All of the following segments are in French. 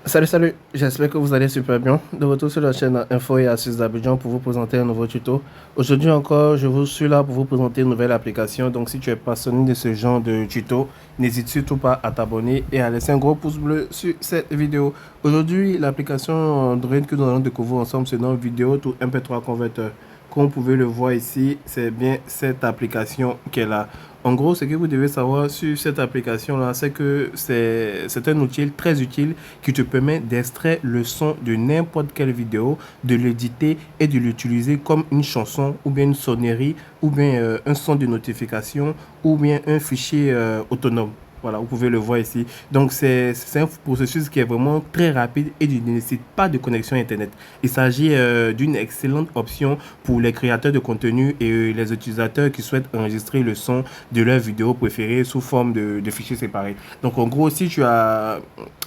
Salut, j'espère que vous allez super bien. De retour sur la chaîne Info et Astuces d'Abidjan pour vous présenter un nouveau tuto. Aujourd'hui encore, je vous suis là pour vous présenter une nouvelle application. Donc si tu es passionné de ce genre de tuto, n'hésite surtout pas à t'abonner et à laisser un gros pouce bleu sur cette vidéo. Aujourd'hui, l'application Android que nous allons découvrir ensemble se nomme Vidéo to MP3 Converter. Comme vous pouvez le voir ici, c'est bien cette application qu'elle a. En gros, ce que vous devez savoir sur cette application-là, c'est que c'est un outil très utile qui te permet d'extraire le son de n'importe quelle vidéo, de l'éditer et de l'utiliser comme une chanson ou bien une sonnerie ou bien un son de notification ou bien un fichier autonome. Voilà, vous pouvez le voir ici. Donc, c'est un processus qui est vraiment très rapide et qui ne nécessite pas de connexion Internet. Il s'agit d'une excellente option pour les créateurs de contenu et les utilisateurs qui souhaitent enregistrer le son de leur vidéo préférée sous forme de fichiers séparés. Donc, en gros, si tu as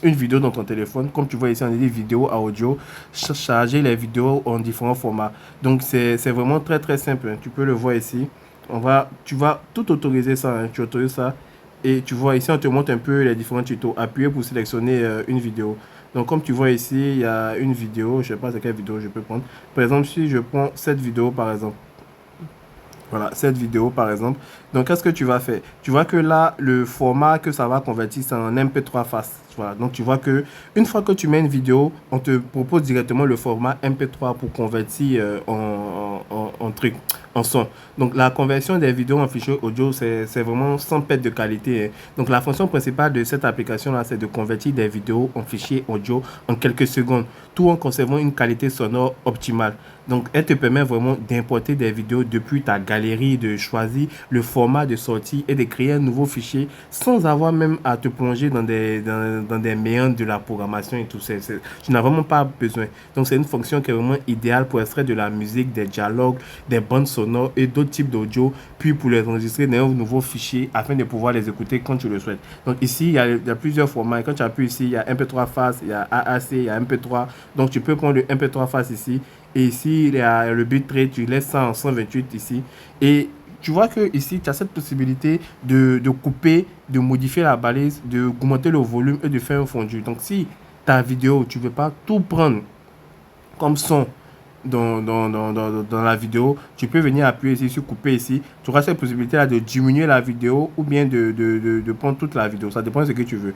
une vidéo dans ton téléphone, comme tu vois ici, on dit vidéo à audio, charger les vidéos en différents formats. Donc, c'est vraiment très simple, hein. Tu peux le voir ici. Tu vas tout autoriser ça, hein. Tu autorises ça. Et tu vois ici, on te montre un peu les différents tutos. Appuyer pour sélectionner une vidéo. Donc, comme tu vois ici, il y a une vidéo. Je ne sais pas c'est quelle vidéo je peux prendre. Par exemple, si je prends cette vidéo, par exemple. Voilà, cette vidéo, par exemple. Donc, qu'est-ce que tu vas faire? Tu vois que là, le format que ça va convertir, c'est en MP3 FAST. Voilà, donc tu vois que une fois que tu mets une vidéo, on te propose directement le format MP3 pour convertir en truc, en son. Donc la conversion des vidéos en fichier audio, c'est vraiment sans perte de qualité, hein. Donc la fonction principale de cette application-là, c'est de convertir des vidéos en fichier audio en quelques secondes, tout en conservant une qualité sonore optimale. Donc elle te permet vraiment d'importer des vidéos depuis ta galerie, de choisir le format de sortie et de créer un nouveau fichier sans avoir même à te plonger dans des méandres de la programmation et tout ça. Tu n'as vraiment pas besoin. Donc c'est une fonction qui est vraiment idéale pour extraire de la musique, des dialogues, des bandes sonores et d'autres types d'audio, puis pour les enregistrer dans un nouveau fichier afin de pouvoir les écouter quand tu le souhaites. Donc ici, il y a plusieurs formats. Et quand tu appuies ici, il y a MP3 FAST, il y a AAC, il y a MP3. Donc tu peux prendre le MP3 FAST ici. Et ici, il y a le bitrate, tu laisses ça en 128 ici. Et tu vois que ici, tu as cette possibilité de couper, de modifier la balise, de augmenter le volume et de faire un fondu. Donc, si ta vidéo, tu ne veux pas tout prendre comme son dans la vidéo, tu peux venir appuyer ici sur couper ici. Tu auras cette possibilité-là de diminuer la vidéo ou bien de prendre toute la vidéo. Ça dépend de ce que tu veux.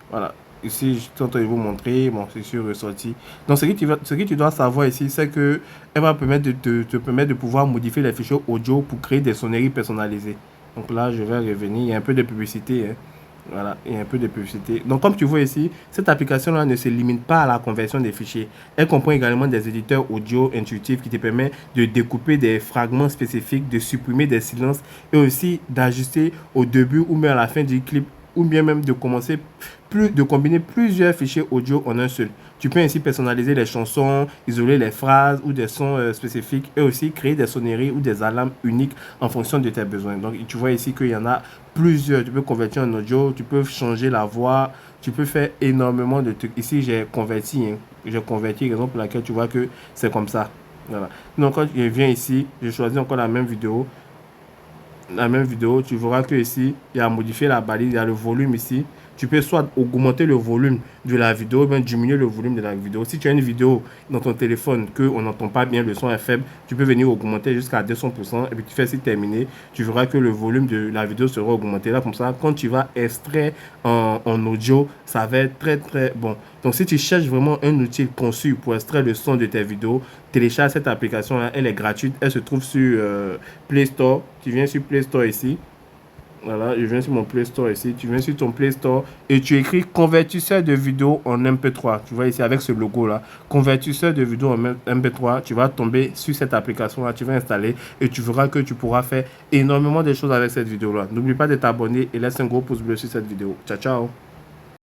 Voilà. Ici, je suis en train de vous montrer. Bon, c'est sur ressorti. Donc, ce que tu dois savoir ici, c'est que elle va te permettre de pouvoir modifier les fichiers audio pour créer des sonneries personnalisées. Donc là, je vais revenir. Il y a un peu de publicité, hein. Voilà, il y a un peu de publicité. Donc, comme tu vois ici, cette application-là ne se limite pas à la conversion des fichiers. Elle comprend également des éditeurs audio intuitifs qui te permettent de découper des fragments spécifiques, de supprimer des silences et aussi d'ajuster au début ou même à la fin du clip ou bien même de combiner plusieurs fichiers audio en un seul. Tu peux ainsi personnaliser les chansons, isoler les phrases ou des sons spécifiques et aussi créer des sonneries ou des alarmes uniques en fonction de tes besoins. Donc, tu vois ici qu'il y en a plusieurs. Tu peux convertir en audio, tu peux changer la voix, tu peux faire énormément de trucs. Ici, j'ai converti, hein. J'ai converti, raison pour laquelle tu vois que c'est comme ça. Voilà. Donc, quand je viens ici, je choisis encore la même vidéo, tu verras que ici, il y a modifié la balise, il y a le volume ici. Tu peux soit augmenter le volume de la vidéo, ou bien diminuer le volume de la vidéo. Si tu as une vidéo dans ton téléphone qu'on n'entend pas bien, le son est faible, tu peux venir augmenter jusqu'à 200% et puis tu fais c'est terminé. Tu verras que le volume de la vidéo sera augmenté. Là, comme ça, quand tu vas extraire en audio, ça va être très bon. Donc, si tu cherches vraiment un outil conçu pour extraire le son de tes vidéos, télécharge cette application-là. Elle est gratuite. Elle se trouve sur Play Store. Tu viens sur Play Store ici. Voilà, je viens sur mon Play Store ici. Tu viens sur ton Play Store et tu écris convertisseur de vidéo en MP3. Tu vois ici avec ce logo-là. Convertisseur de vidéo en MP3. Tu vas tomber sur cette application-là. Tu vas installer et tu verras que tu pourras faire énormément de choses avec cette vidéo-là. N'oublie pas de t'abonner et laisse un gros pouce bleu sur cette vidéo. Ciao, ciao.